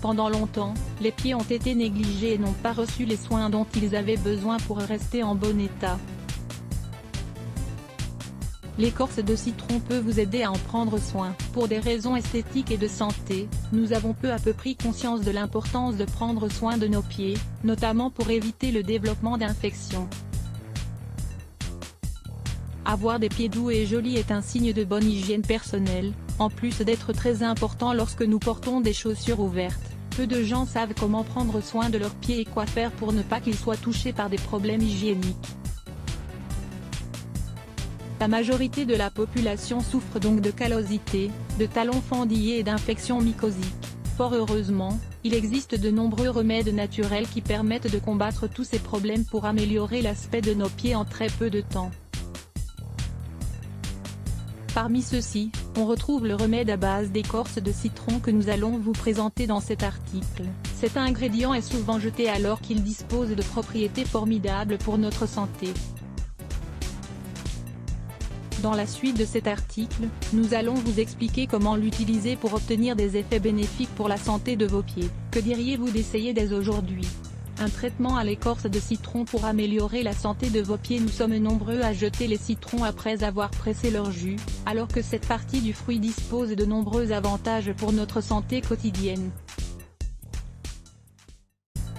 Pendant longtemps, les pieds ont été négligés et n'ont pas reçu les soins dont ils avaient besoin pour rester en bon état. L'écorce de citron peut vous aider à en prendre soin. Pour des raisons esthétiques et de santé, nous avons peu à peu pris conscience de l'importance de prendre soin de nos pieds, notamment pour éviter le développement d'infections. Avoir des pieds doux et jolis est un signe de bonne hygiène personnelle, en plus d'être très important lorsque nous portons des chaussures ouvertes. Peu de gens savent comment prendre soin de leurs pieds et quoi faire pour ne pas qu'ils soient touchés par des problèmes hygiéniques. La majorité de la population souffre donc de callosité, de talons fendillés et d'infections mycosiques. Fort heureusement, il existe de nombreux remèdes naturels qui permettent de combattre tous ces problèmes pour améliorer l'aspect de nos pieds en très peu de temps. Parmi ceux-ci, on retrouve le remède à base d'écorce de citron que nous allons vous présenter dans cet article. Cet ingrédient est souvent jeté alors qu'il dispose de propriétés formidables pour notre santé. Dans la suite de cet article, nous allons vous expliquer comment l'utiliser pour obtenir des effets bénéfiques pour la santé de vos pieds. Que diriez-vous d'essayer dès aujourd'hui? Un traitement à l'écorce de citron pour améliorer la santé de vos pieds. Nous sommes nombreux à jeter les citrons après avoir pressé leur jus, alors que cette partie du fruit dispose de nombreux avantages pour notre santé quotidienne.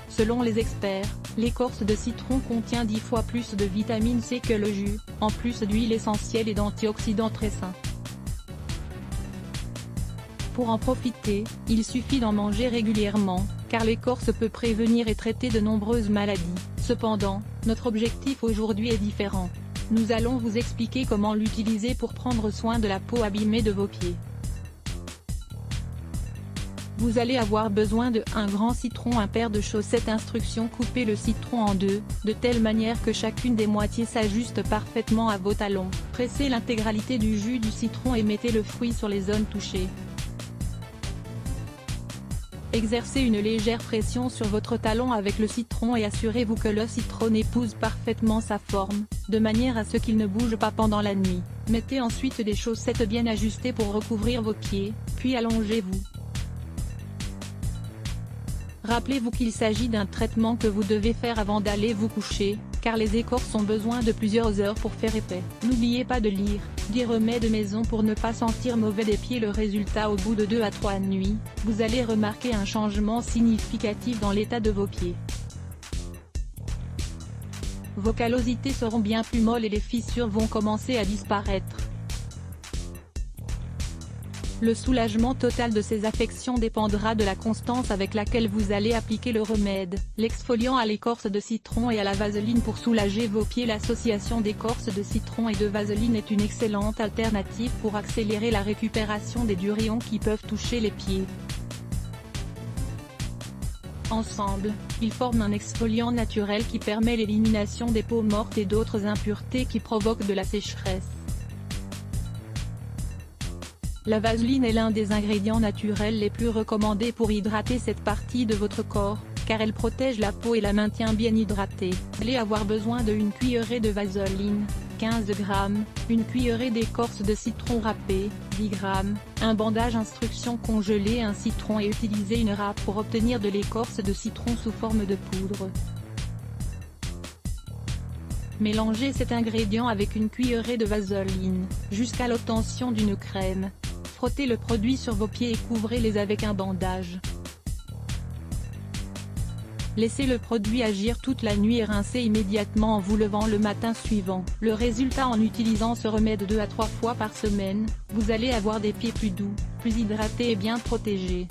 Selon les experts, l'écorce de citron contient 10 fois plus de vitamine C que le jus, en plus d'huile essentielle et d'antioxydants très sains. Pour en profiter, il suffit d'en manger régulièrement, car l'écorce peut prévenir et traiter de nombreuses maladies. Cependant, notre objectif aujourd'hui est différent. Nous allons vous expliquer comment l'utiliser pour prendre soin de la peau abîmée de vos pieds. Vous allez avoir besoin de 1 grand citron, un paire de chaussettes. Instruction: coupez le citron en deux, de telle manière que chacune des moitiés s'ajuste parfaitement à vos talons. Pressez l'intégralité du jus du citron et mettez le fruit sur les zones touchées. Exercez une légère pression sur votre talon avec le citron et assurez-vous que le citron épouse parfaitement sa forme, de manière à ce qu'il ne bouge pas pendant la nuit. Mettez ensuite des chaussettes bien ajustées pour recouvrir vos pieds, puis allongez-vous. Rappelez-vous qu'il s'agit d'un traitement que vous devez faire avant d'aller vous coucher, car les écorces ont besoin de plusieurs heures pour faire effet. N'oubliez pas de lire, des remèdes maison pour ne pas sentir mauvais des pieds. Le résultat: au bout de 2 à 3 nuits, vous allez remarquer un changement significatif dans l'état de vos pieds. Vos callosités seront bien plus molles et les fissures vont commencer à disparaître. Le soulagement total de ces affections dépendra de la constance avec laquelle vous allez appliquer le remède. L'exfoliant à l'écorce de citron et à la vaseline pour soulager vos pieds. L'association d'écorce de citron et de vaseline est une excellente alternative pour accélérer la récupération des durions qui peuvent toucher les pieds. Ensemble, ils forment un exfoliant naturel qui permet l'élimination des peaux mortes et d'autres impuretés qui provoquent de la sécheresse. La vaseline est l'un des ingrédients naturels les plus recommandés pour hydrater cette partie de votre corps, car elle protège la peau et la maintient bien hydratée. Vous allez avoir besoin de 1 cuillerée de vaseline, 15 g, 1 cuillerée d'écorce de citron râpée, 10 g, un bandage. Instruction: congeler un citron et utiliser une râpe pour obtenir de l'écorce de citron sous forme de poudre. Mélangez cet ingrédient avec 1 cuillerée de vaseline, jusqu'à l'obtention d'une crème. Frottez le produit sur vos pieds et couvrez-les avec un bandage. Laissez le produit agir toute la nuit et rincez immédiatement en vous levant le matin suivant. Le résultat: en utilisant ce remède 2 à 3 fois par semaine, vous allez avoir des pieds plus doux, plus hydratés et bien protégés.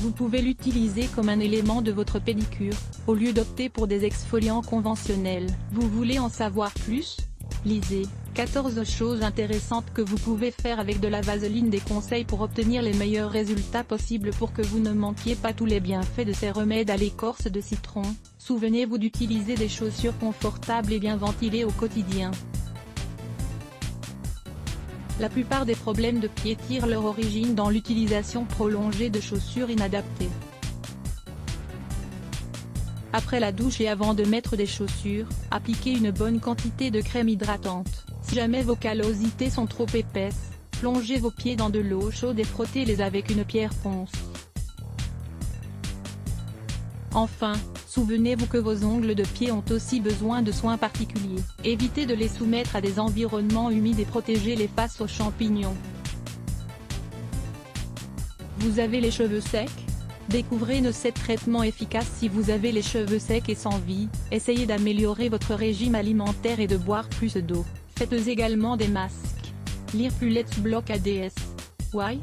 Vous pouvez l'utiliser comme un élément de votre pédicure, au lieu d'opter pour des exfoliants conventionnels. Vous voulez en savoir plus? Lisez 14 choses intéressantes que vous pouvez faire avec de la vaseline. Des conseils pour obtenir les meilleurs résultats possibles pour que vous ne manquiez pas tous les bienfaits de ces remèdes à l'écorce de citron. Souvenez-vous d'utiliser des chaussures confortables et bien ventilées au quotidien. La plupart des problèmes de pieds tirent leur origine dans l'utilisation prolongée de chaussures inadaptées. Après la douche et avant de mettre des chaussures, appliquez une bonne quantité de crème hydratante. Si jamais vos callosités sont trop épaisses, Plongez vos pieds dans de l'eau chaude et frottez-les avec une pierre ponce. Enfin, souvenez-vous que vos ongles de pied ont aussi besoin de soins particuliers. Évitez de les soumettre à des environnements humides et protégez-les face aux champignons. Vous avez les cheveux secs? Découvrez nos 7 traitements efficaces si vous avez les cheveux secs et sans vie. Essayez d'améliorer votre régime alimentaire et de boire plus d'eau. Faites également des masques. Lire plus Let's Block ADS. Why?